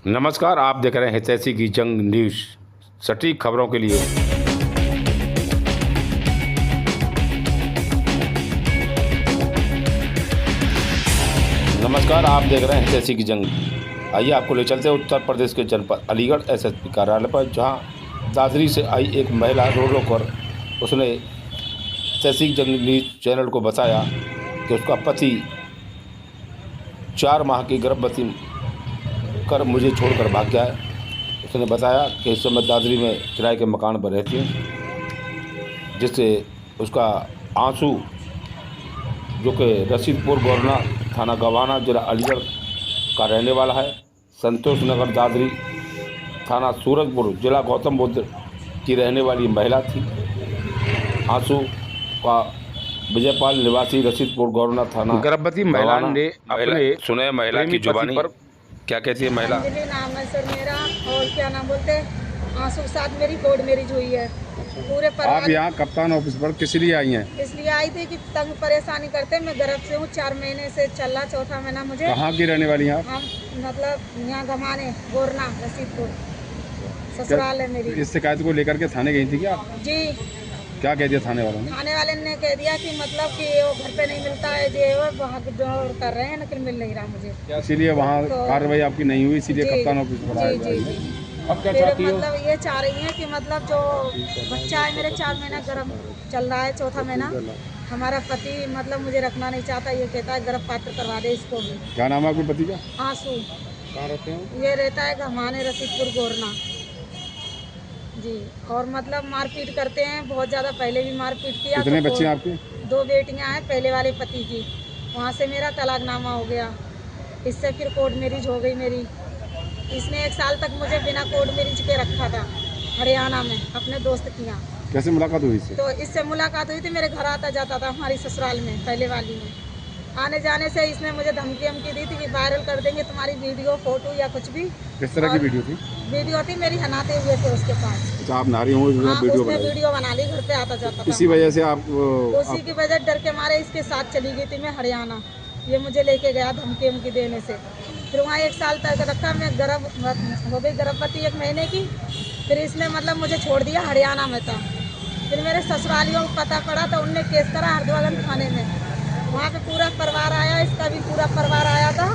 नमस्कार, आप देख रहे हैं हितैषी की जंग न्यूज़। सटीक खबरों के लिए नमस्कार, आप देख रहे हैं हितैषी की जंग। आइए आपको ले चलते हैं उत्तर प्रदेश के जनपद अलीगढ़ एसएसपी कार्यालय पर, जहां दादरी से आई एक महिला रो रो कर उसने हितैषी की जंग न्यूज़ चैनल को बताया कि उसका पति 4 माह की गर्भवती कर मुझे छोड़कर भाग गया है। उसने बताया कि इस समय दादरी में किराए के मकान पर रहती है, जिससे उसका आंसू, जो कि रशीदपुर गौरना थाना गवाना जिला अलीगढ़ का रहने वाला है, संतोष नगर दादरी थाना सूरजपुर जिला गौतम बुद्ध की रहने वाली महिला थी। आंसू का विजयपाल निवासी रशीदपुर गौरना थाना गर्भवती महिला ने अपने सुने महिला की जुबानी पर क्या कहती है महिला। अंजलि नाम है सर मेरा, और क्या नाम बोलते हैं, आंसू के साथ मेरी कोर्ट मैरिज हुई है। पूरे आप परिवार यहाँ कप्तान ऑफिस पर किस लिए आई हैं? इसलिए आई थी कि तंग परेशानी करते। मैं गर्भ से हूँ, 4 महीने से चल रहा, चौथा महीना मुझे। कहाँ की रहने वाली हैं आप? हम मतलब यहाँ गमाने गोरना रशीदपुर ससुराल है मेरी। इस शिकायत को लेकर के थाने गई थी क्या आप? जी, क्या कह दिया थाने वालों ने? थाने वाले ने कह दिया कि मतलब कि वो घर पे नहीं मिलता है, ये वो भाग दौड़ कर रहे हैं, लेकिन मिल नहीं रहा मुझे। इसीलिए वहाँ तो- कार्रवाई आपकी नहीं हुई, इसीलिए जी, कप्तान ऑफिस पर आए जी जी हैं। जी। अब क्या फिर चाहती हो? मतलब ये चाह रही हैं कि मतलब जो बच्चा है मेरे 4 महीना गर्भ चल रहा है, चौथा महीना, हमारा पति मतलब मुझे रखना नहीं चाहता। ये कहता है गर्भ पात्र करवा दे इसको भी। क्या नाम है आपके पति का? आंसू। कहाँ रहते हैं? ये रहता है घमाने रशीदपुर गोरना जी। और मतलब मारपीट करते हैं बहुत ज़्यादा, पहले भी मारपीट किया। कितने तो बच्चे हैं आपके? 2 बेटियां हैं पहले वाले पति की। वहाँ से मेरा तलाकनामा हो गया, इससे फिर कोर्ट मैरिज हो गई मेरी। इसने 1 साल तक मुझे बिना कोर्ट मैरिज के रखा था हरियाणा में अपने दोस्त के यहाँ। कैसे मुलाकात हुई इससे? तो इससे मुलाकात हुई थी, मेरे घर आता जाता था हमारी ससुराल में, पहले वाली में। आने जाने से इसने मुझे धमकी दी थी कि वायरल कर देंगे तुम्हारी वीडियो फोटो या कुछ भी। किस तरह की वीडियो थी? वीडियो थी मेरी, हनाते हुए थे उसके पास। अच्छा, आप नारी हो, हाँ, वीडियो उसने बनाई? वीडियो बना ली, घर पे आता जाता था। इसी वजह से आप उसी की वजह डर के मारे इसके साथ चली गई थी मैं हरियाणा। ये मुझे लेके गया धमकी देने से। फिर वहाँ 1 साल तक रखा, मैं गर्भ हो गई गर्भवती 1 महीने की। फिर इसने मतलब मुझे छोड़ दिया, हरियाणा में था। फिर मेरे ससुरालियों को पता पड़ा तो उनने केस करा हरदोई थाने में। वहाँ पे पूरा परिवार आया, इसका भी पूरा परिवार आया था।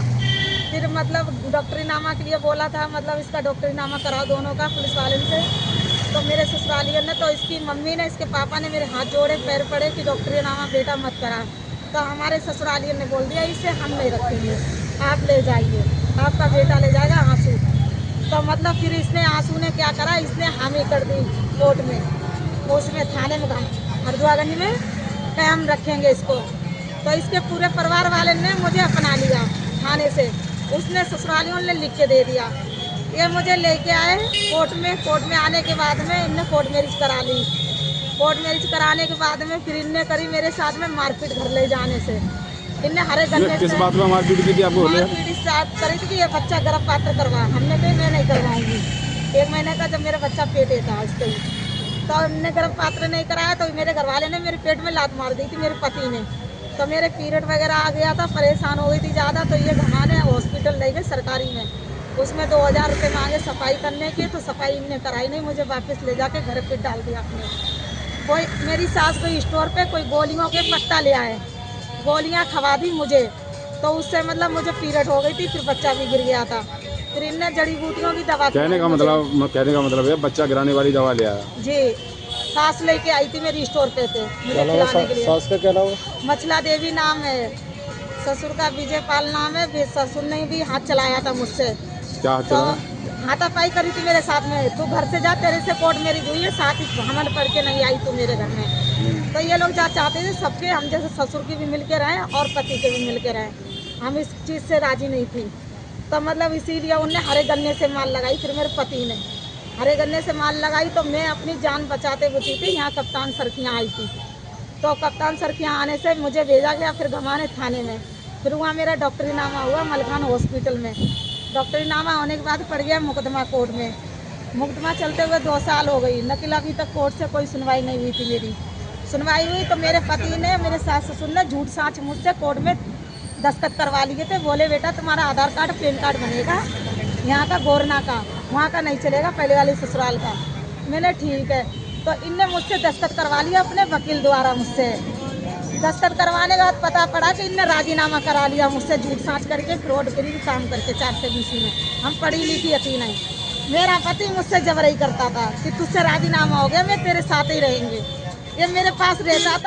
फिर मतलब डॉक्टरीनामा के लिए बोला था, मतलब इसका डॉक्टरीनामा कराओ दोनों का पुलिस वाले से। तो मेरे ससुरालियों ने, तो इसकी मम्मी ने, इसके पापा ने मेरे हाथ जोड़े, पैर पड़े कि डॉक्टरीनामा बेटा मत करा। तो हमारे ससुरालियों ने बोल दिया इसे हम नहीं रखेंगे, आप ले जाइए, आपका बेटा ले जाएगा आंसू। तो मतलब फिर इसने, आंसू ने क्या करा, इसने हामी कर दी कोर्ट में, उसमें थाने में हरदोई में कायम रखेंगे इसको। तो इसके पूरे परिवार वाले ने मुझे अपना लिया थाने से। उसने ससुरालियों ने लिख के दे दिया। ये मुझे लेके आए कोर्ट में आने के बाद में इनने कोर्ट मैरिज करा ली। कोर्ट मैरिज कराने के बाद में फिर इनने करी मेरे साथ में मारपीट घर ले जाने से। इनने हरे गन्ने किस बात में मारपीट की थी आपको? मारपीट इस साथ करी थी कि ये बच्चा गर्भ पात्र करवा। हमने कही मैं नहीं करवाऊंगी। 1 महीने का जब मेरा बच्चा पेटे था इसके, तो हमने गर्भ पात्र नहीं कराया। तो मेरे घरवाले ने मेरे पेट में लात मार दी थी, मेरे पति ने। तो मेरे पीरियड वगैरह आ गया था, परेशान हो गई थी ज़्यादा। तो ये घमाने हॉस्पिटल ले गए सरकारी में, उसमें 2000 रुपये मांगे सफाई करने की। तो सफाई इनने कराई नहीं, मुझे वापस ले जाके घर पे डाल दिया अपने। कोई मेरी सास कोई स्टोर पे कोई गोलियों के पट्टा ले आए, गोलियां खवा दी मुझे। तो उससे मतलब मुझे पीरियड हो गई थी, फिर बच्चा भी गिर गया था। फिर इनने जड़ी बूटियों की दवा कहने का मतलब है बच्चा गिराने वाली दवा ले आया? जी, सास लेके आई थी मेरी स्टोर पे थे मुझे खिलाने के लिए। सास का क्या नाम है? मछला देवी नाम है, ससुर का विजयपाल नाम है। ससुर ने भी हाथ चलाया था मुझसे। क्या तो हाथापाई करी थी मेरे साथ में, तू घर से जा, तेरे से कोर्ट मैरिज हुई है, साथ ही भ्रमण पढ़ के नहीं आई तू मेरे घर में। तो ये लोग चाहते थे सबके, हम जैसे ससुर की भी मिल के रहें और पति के भी मिल के रहें। हम इस चीज़ से राजी नहीं थी। तो मतलब इसीलिए उनने हरे गन्ने से माल लगाई। फिर मेरे पति ने हरे गन्ने से माल लगाई। तो मैं अपनी जान बचाते बची थी, यहाँ कप्तान सरखियाँ आई थी। तो कप्तान सरखियाँ आने से मुझे भेजा गया फिर घमाने थाने में। फिर वहाँ मेरा डॉक्टरीनामा हुआ मलखान हॉस्पिटल में। डॉक्टरीनामा होने के बाद पड़ गया मुकदमा कोर्ट में। मुकदमा चलते हुए 2 साल हो गई, लेकिन अभी तक कोर्ट से कोई सुनवाई नहीं हुई थी। मेरी सुनवाई हुई तो मेरे पति ने, मेरे सास ससुर ने झूठ साँच मुझसे कोर्ट में दस्तखत करवा लिए थे। बोले बेटा तुम्हारा आधार कार्ड पैन कार्ड बनेगा, यहाँ का गोरना का, वहाँ का नहीं चलेगा, पहले वाले ससुराल का। मैंने ठीक है, तो इनने मुझसे दस्तखत करवा लिया अपने वकील द्वारा मुझसे। दस्तखत करवाने के बाद पता पड़ा कि इनने राजीनामा करा लिया मुझसे, झूठ साँच करके, फ्रॉड करी काम करके 420 में। हम पढ़ी लिखी यकीन नहीं। मेरा पति मुझसे जबरई करता था कि तुझसे राजीनामा हो गया, मैं तेरे साथ ही रहेंगे। ये मेरे पास रहता था।